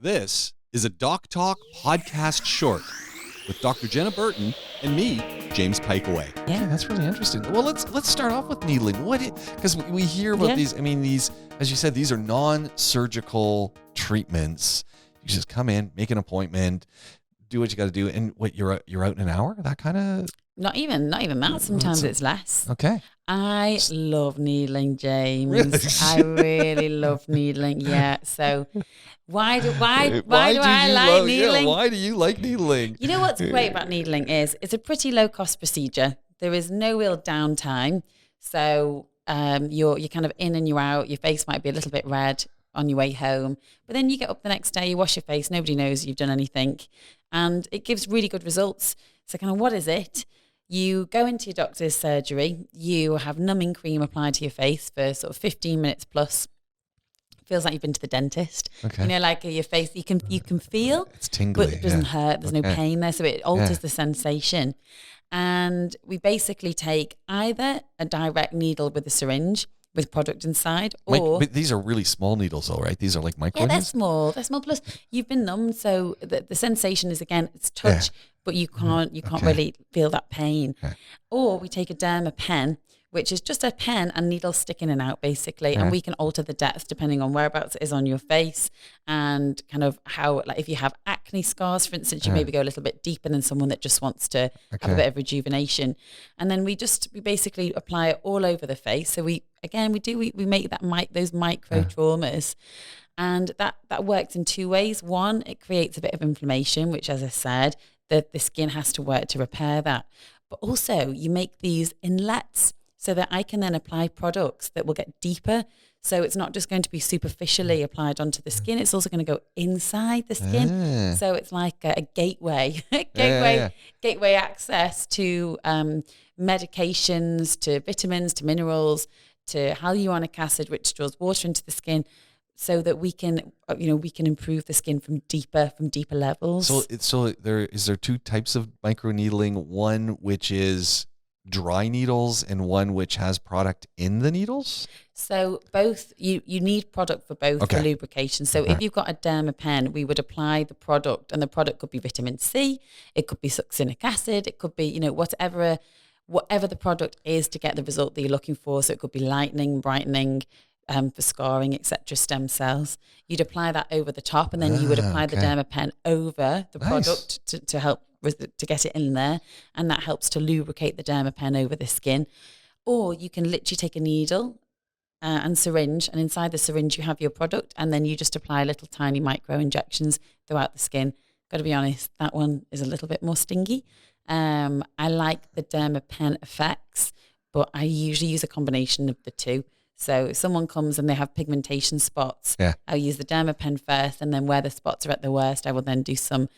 This is a DocTalk podcast short with Dr. Jenna Burton and me, James Pikeway. Yeah, that's really interesting. Well, let's start off with needling. Because we hear about these. I mean, these, as you said, these are non-surgical treatments. You just come in, make an appointment, do what you got to do, and you're out in an hour. That kind of. Not even that. Sometimes it's less. Okay. I love needling, James. Really? I really love needling. Yeah. So why do I like needling? Yeah, why do you like needling? You know what's great about needling is it's a pretty low cost procedure. There is no real downtime. So you're kind of in and you're out. Your face might be a little bit red on your way home, but then you get up the next day, you wash your face, nobody knows you've done anything, and it gives really good results. So kind of what is it? You go into your doctor's surgery, you have numbing cream applied to your face for sort of 15 minutes plus. Feels like you've been to the dentist. Okay. You know, like your face, you can feel, it's tingly, but it doesn't hurt. There's no pain there, so it alters the sensation. And we basically take either a direct needle with a syringe with product inside, or but these are really small needles, though, right? These are like micro. Yeah, they're small. They're small. Plus, you've been numbed, so the sensation is again it's touch, but you can't really feel that pain. Okay. Or we take a derma pen, which is just a pen and needles stick in and out basically, and we can alter the depth depending on whereabouts it is on your face and kind of how, like if you have acne scars, for instance, you maybe go a little bit deeper than someone that just wants to have a bit of rejuvenation. And then we basically apply it all over the face. So we make those micro traumas. And that works in two ways. One, it creates a bit of inflammation, which, as I said, the skin has to work to repair that. But also you make these inlets so that I can then apply products that will get deeper. So it's not just going to be superficially applied onto the skin. It's also going to go inside the skin. So it's like a gateway access to medications, to vitamins, to minerals, to hyaluronic acid, which draws water into the skin, so that we can improve the skin from deeper levels. So there two types of microneedling. One which is dry needles and one which has product in the needles? So both, you need product for both for lubrication. So if you've got a derma pen, we would apply the product, and the product could be vitamin C, it could be succinic acid, it could be, whatever the product is to get the result that you're looking for. So it could be lightening, brightening, for scarring, etc., stem cells. You'd apply that over the top, and then you would apply the derma pen over the product to help to get it in there, and that helps to lubricate the derma pen over the skin. Or you can literally take a needle and syringe, and inside the syringe you have your product, and then you just apply little tiny micro injections throughout the skin. Got to be honest, that one is a little bit more stingy. I like the derma pen effects, but I usually use a combination of the two. So if someone comes and they have pigmentation spots, I'll use the derma pen first, and then where the spots are at the worst, I will then do some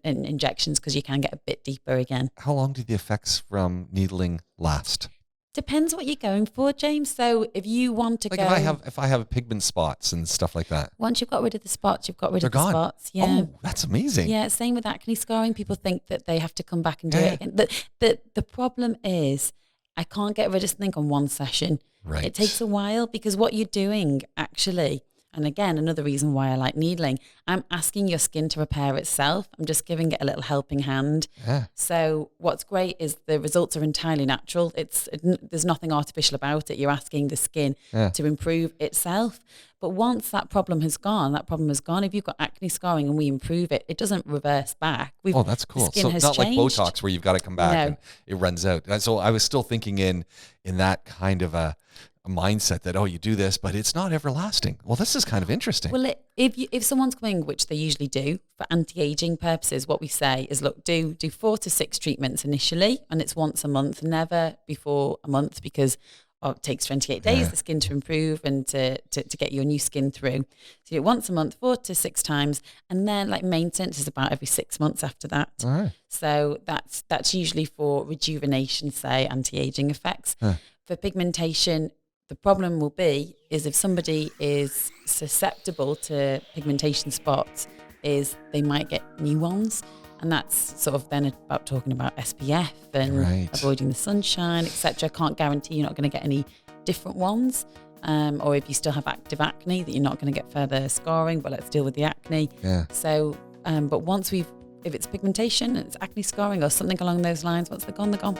injections, because you can get a bit deeper again. How long do the effects from needling last? Depends what you're going for, James. So if you want to if I have pigment spots and stuff like that. Once you've got rid of the spots, you've got rid of the gone. spots. Yeah. Oh, that's amazing. Yeah, same with acne scarring. People think that they have to come back and do it again. The problem is I can't get rid of something on one session. Right. It takes a while, because what you're doing actually, and again, another reason why I like needling, I'm asking your skin to repair itself. I'm just giving it a little helping hand. Yeah. So what's great is the results are entirely natural. There's nothing artificial about it. You're asking the skin to improve itself. But once that problem has gone. If you've got acne scarring and we improve it, it doesn't reverse back. That's cool. The skin so has not changed. Like Botox where you've got to come back and it runs out. So I was still thinking in that kind of a mindset that, you do this, but it's not everlasting. Well, this is kind of interesting. Well, if someone's coming, which they usually do for anti-aging purposes, what we say is, look, do 4 to 6 treatments initially, and it's once a month, never before a month, because it takes 28 days the skin to improve and to get your new skin through. So you do it once a month, 4 to 6 times, and then like maintenance is about every 6 months after that. All right. So that's usually for rejuvenation, say anti-aging effects. For pigmentation, the problem will be is if somebody is susceptible to pigmentation spots, is they might get new ones. And that's sort of then about talking about SPF and avoiding the sunshine, etc. Can't guarantee you're not going to get any different ones. or if you still have active acne, that you're not going to get further scarring, but let's deal with the acne. Yeah. So, but once if it's pigmentation and it's acne scarring or something along those lines, once they're gone, they're gone.